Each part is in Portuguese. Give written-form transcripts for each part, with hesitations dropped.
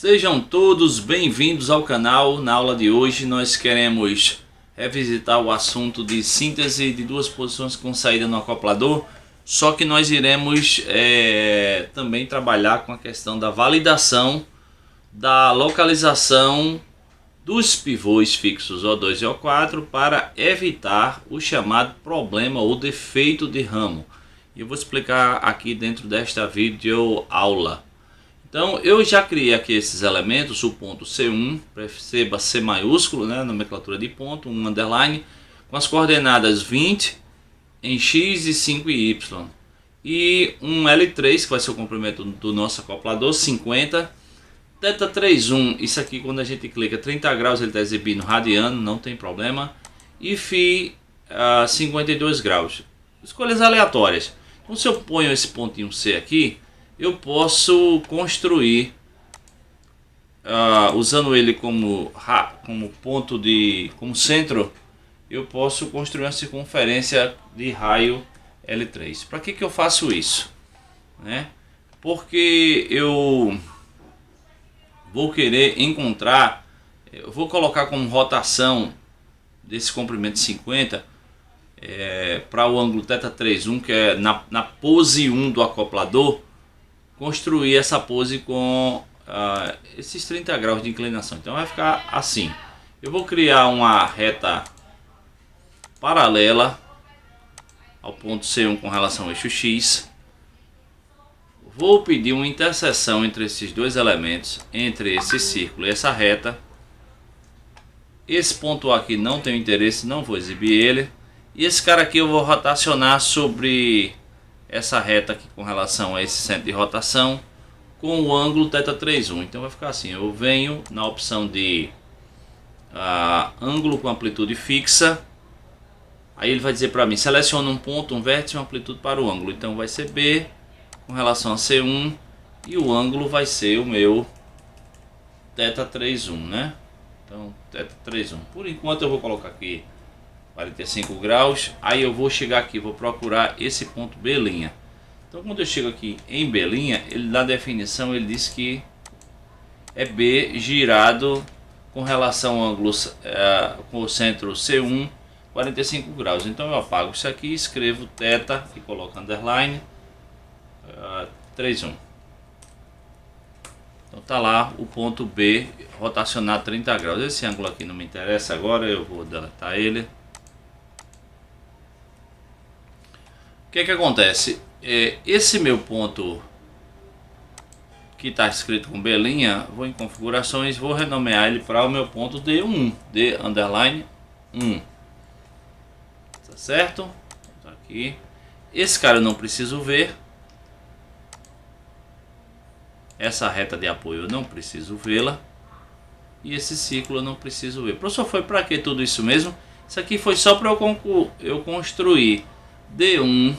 Sejam todos bem-vindos ao canal. Na aula de hoje nós queremos revisitar o assunto de síntese de duas posições com saída no acoplador, só que nós iremos também trabalhar com a questão da validação da localização dos pivôs fixos O2 e O4 para evitar o chamado problema ou defeito de ramo. E eu vou explicar aqui dentro desta videoaula. Então eu já criei aqui esses elementos, o ponto C1, perceba C maiúsculo, né, nomenclatura de ponto, um underline, com as coordenadas 20 em X e 5 em Y. E um L3, que vai ser o comprimento do nosso acoplador, 50. Θ 31, isso aqui quando a gente clica 30 graus ele está exibindo radiano, não tem problema. E Φ 52 graus. Escolhas aleatórias. Então se eu ponho esse pontinho C aqui, eu posso construir, usando ele como ponto como centro, eu posso construir uma circunferência de raio L3. Para que eu faço isso? Porque eu vou querer encontrar, eu vou colocar como rotação desse comprimento 50 para o ângulo θ 31, que é na pose 1 do acoplador, construir essa pose com esses 30 graus de inclinação. Então vai ficar assim. Eu vou criar uma reta paralela ao ponto C1 com relação ao eixo X. Vou pedir uma interseção entre esses dois elementos, entre esse círculo e essa reta. Esse ponto aqui não tenho interesse, não vou exibir ele. E esse cara aqui eu vou rotacionar sobre essa reta aqui com relação a esse centro de rotação com o ângulo θ 31. Então vai ficar assim, eu venho na opção de ângulo com amplitude fixa. Aí ele vai dizer para mim, seleciona um ponto, um vértice e uma amplitude para o ângulo. Então vai ser B com relação a C1 e o ângulo vai ser o meu θ 31, né? Então θ 31. Por enquanto eu vou colocar aqui 45 graus, aí eu vou chegar aqui, vou procurar esse ponto B'. Então quando eu chego aqui em B', ele na definição ele diz que é B girado com relação ao ângulo com o centro C1, 45 graus. Então eu apago isso aqui, escrevo θ e coloco underline 31. Então tá lá o ponto B rotacionado 30 graus. Esse ângulo aqui não me interessa agora, eu vou deletar ele. O que acontece? Esse meu ponto que está escrito com B', vou em configurações, vou renomear ele para o meu ponto D1, D underline 1. Tá certo? Tá aqui. Esse cara eu não preciso ver. Essa reta de apoio eu não preciso vê-la. E esse ciclo eu não preciso ver. Professor, foi para que tudo isso mesmo? Isso aqui foi só para eu construir D1,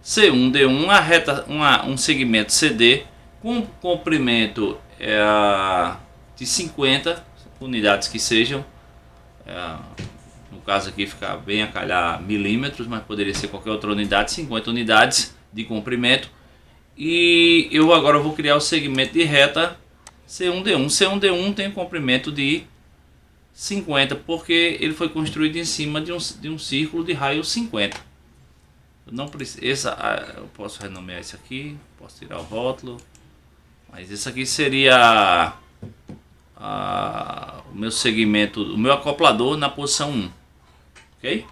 C1, D1, a reta, um segmento CD com comprimento de 50 unidades que sejam. No caso aqui fica bem a calhar milímetros, mas poderia ser qualquer outra unidade, 50 unidades de comprimento. E eu agora vou criar o segmento de reta C1D1. C1D1 tem um comprimento de 50, porque ele foi construído em cima de um círculo de raio 50. Eu não preciso, eu posso renomear isso aqui, posso tirar o rótulo, mas isso aqui seria o meu segmento, o meu acoplador na posição 1, ok?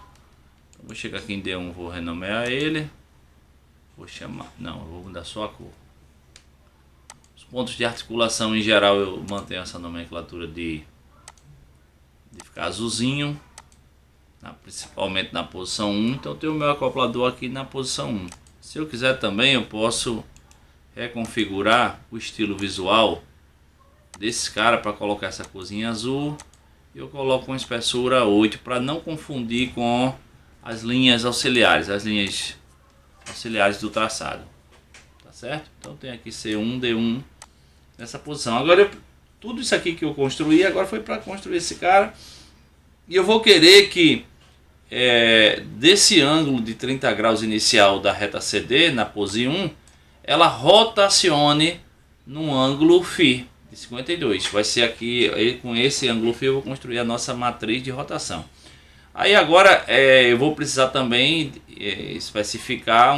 Então, vou chegar aqui em D1, vou renomear ele, vou chamar, não, eu vou mudar só a cor. Os pontos de articulação em geral eu mantenho essa nomenclatura de ficar azulzinho, principalmente na posição 1. Então eu tenho o meu acoplador aqui na posição 1. Se eu quiser também eu posso reconfigurar o estilo visual desse cara para colocar essa corzinha azul. Eu coloco uma espessura 8 para não confundir com as linhas auxiliares, do traçado. Tá certo? Então tem aqui C1, D1 nessa posição. Agora tudo isso aqui que eu construí agora foi para construir esse cara. E eu vou querer que desse ângulo de 30 graus inicial da reta CD na pose 1, ela rotacione num ângulo φ de 52. Vai ser aqui, com esse ângulo φ eu vou construir a nossa matriz de rotação. Aí agora eu vou precisar também especificar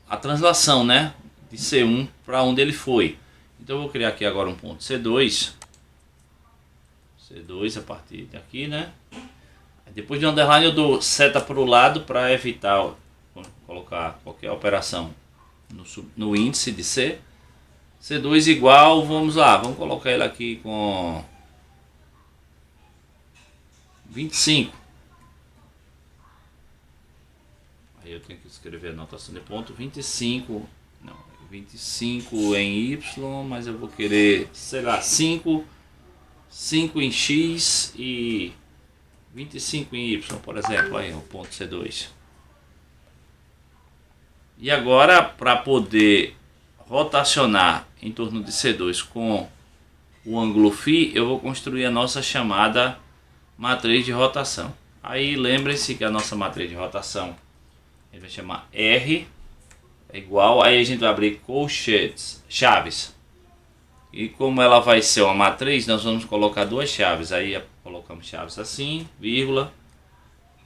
a translação, né, de C1 para onde ele foi. Então eu vou criar aqui agora um ponto C2 a partir daqui, né. Depois de underline eu dou seta para o lado para evitar colocar qualquer operação no índice de C. C2 igual, vamos lá, vamos colocar ele aqui com 25. Aí eu tenho que escrever a notação de ponto 25, não, 25 em Y, mas eu vou querer, sei lá, 5 em X e 25 em Y, por exemplo, aí o ponto C2. E agora, para poder rotacionar em torno de C2 com o ângulo φ, eu vou construir a nossa chamada matriz de rotação. Aí lembre-se que a nossa matriz de rotação ele vai chamar R é igual, aí a gente vai abrir colchetes, chaves. E como ela vai ser uma matriz, nós vamos colocar duas chaves. Aí colocamos chaves assim, vírgula.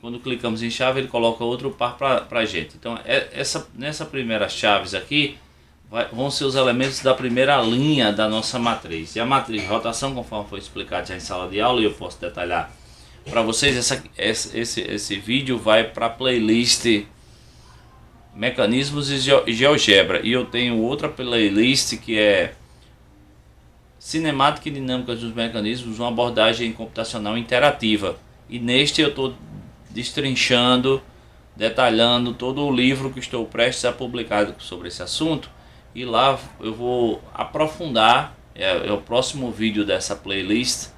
Quando clicamos em chave, ele coloca outro par para a gente. Então, nessa primeira chaves aqui, vão ser os elementos da primeira linha da nossa matriz. E a matriz de rotação, conforme foi explicado já em sala de aula, e eu posso detalhar para vocês, esse vídeo vai para a playlist Mecanismos e GeoGebra. E eu tenho outra playlist que é Cinemática e Dinâmica dos Mecanismos, uma abordagem computacional interativa. E neste eu estou destrinchando, detalhando todo o livro que estou prestes a publicar sobre esse assunto. E lá eu vou aprofundar, o próximo vídeo dessa playlist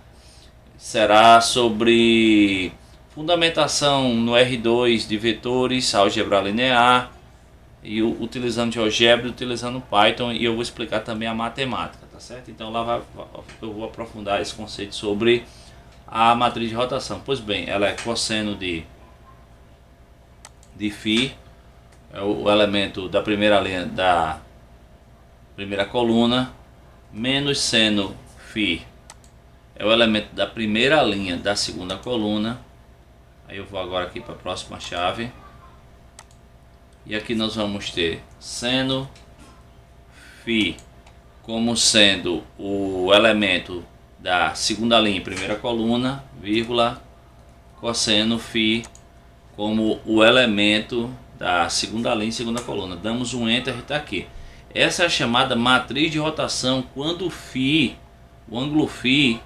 será sobre fundamentação no R2 de vetores, álgebra linear, e utilizando GeoGebra, utilizando Python, e eu vou explicar também a matemática, tá certo? Então lá eu vou aprofundar esse conceito sobre a matriz de rotação. Pois bem, ela é cosseno de φ, é o elemento da primeira linha da primeira coluna, menos seno φ é o elemento da primeira linha da segunda coluna. Aí eu vou agora aqui para a próxima chave. E aqui nós vamos ter seno φ como sendo o elemento da segunda linha, primeira coluna, vírgula, cosseno φ como o elemento da segunda linha, segunda coluna. Damos um enter e está aqui. Essa é a chamada matriz de rotação, quando o ângulo φ,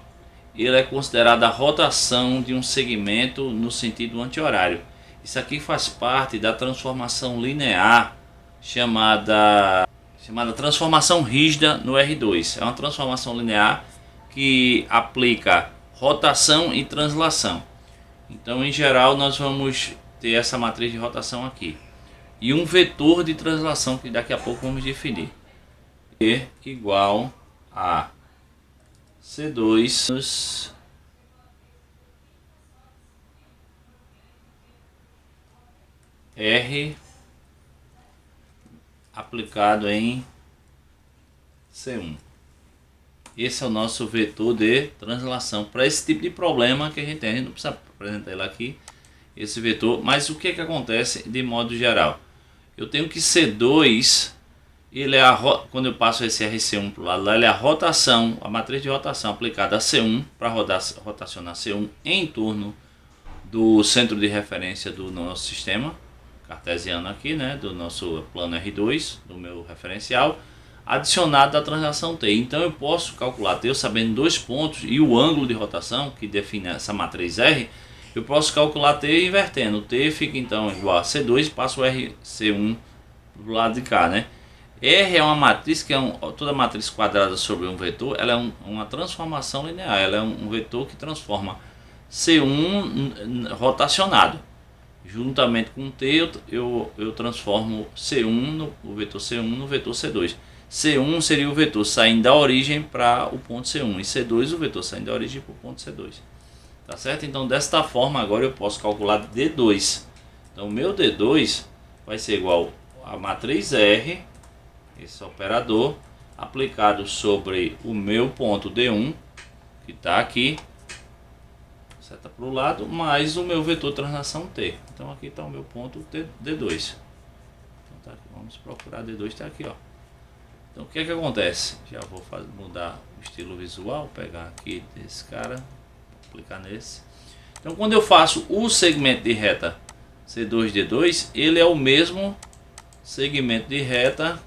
ele é considerado a rotação de um segmento no sentido anti-horário. Isso aqui faz parte da transformação linear chamada transformação rígida no R2. É uma transformação linear que aplica rotação e translação. Então, em geral, nós vamos ter essa matriz de rotação aqui. E um vetor de translação que daqui a pouco vamos definir. E igual a C2 R aplicado em C1. Esse é o nosso vetor de translação para esse tipo de problema que a gente tem. A gente não precisa apresentar ele aqui, esse vetor, mas o que acontece de modo geral? Eu tenho que C2, ele é quando eu passo esse RC1 para o lado lá, ele é a rotação, a matriz de rotação aplicada a C1 para rotacionar C1 em torno do centro de referência do nosso sistema cartesiano aqui, né, do nosso plano R2, do meu referencial, adicionado da translação T. Então eu posso calcular T, eu sabendo dois pontos e o ângulo de rotação que define essa matriz R, eu posso calcular T invertendo. T fica então igual a C2, passo o RC1 do lado de cá, né? R é uma matriz que toda matriz quadrada sobre um vetor, ela é uma transformação linear, ela é um vetor que transforma C1 rotacionado. Juntamente com T, eu transformo o vetor C1 no vetor C2. C1 seria o vetor saindo da origem para o ponto C1 e C2 o vetor saindo da origem para o ponto C2. Tá certo? Então desta forma agora eu posso calcular D2. Então o meu D2 vai ser igual a matriz R, esse operador, aplicado sobre o meu ponto D1, que está aqui, seta para o lado, mais o meu vetor de translação T. Então aqui está o meu ponto D2. Então, tá aqui, vamos procurar D2, está aqui, ó. Então o que é que acontece? Já vou mudar o estilo visual, pegar aqui desse cara, clicar nesse. Então quando eu faço o segmento de reta C2D2, ele é o mesmo segmento de reta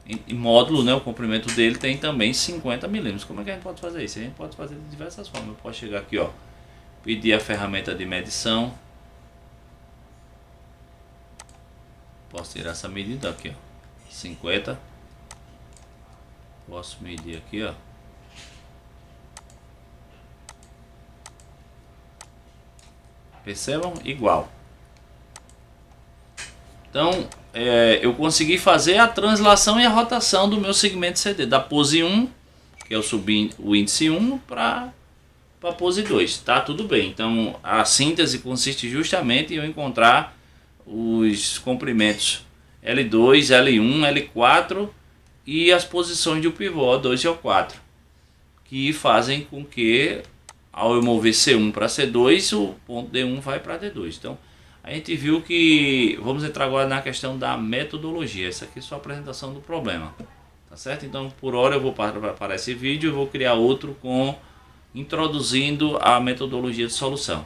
em módulo, né? O comprimento dele tem também 50 milímetros. Como é que a gente pode fazer isso? A gente pode fazer de diversas formas. Eu posso chegar aqui, ó, pedir a ferramenta de medição. Posso tirar essa medida aqui, ó, 50. Posso medir aqui, ó. Percebam? Igual. Então, eu consegui fazer a translação e a rotação do meu segmento CD, da pose 1, que é o índice 1, para a pose 2. Tá tudo bem. Então, a síntese consiste justamente em eu encontrar os comprimentos L2, L1, L4 e as posições do pivô O2 e O4, que fazem com que, ao eu mover C1 para C2, o ponto D1 vai para D2. Então, a gente viu que, vamos entrar agora na questão da metodologia. Essa aqui é só a apresentação do problema, tá certo? Então, por hora eu vou parar esse vídeo e vou criar outro introduzindo a metodologia de solução.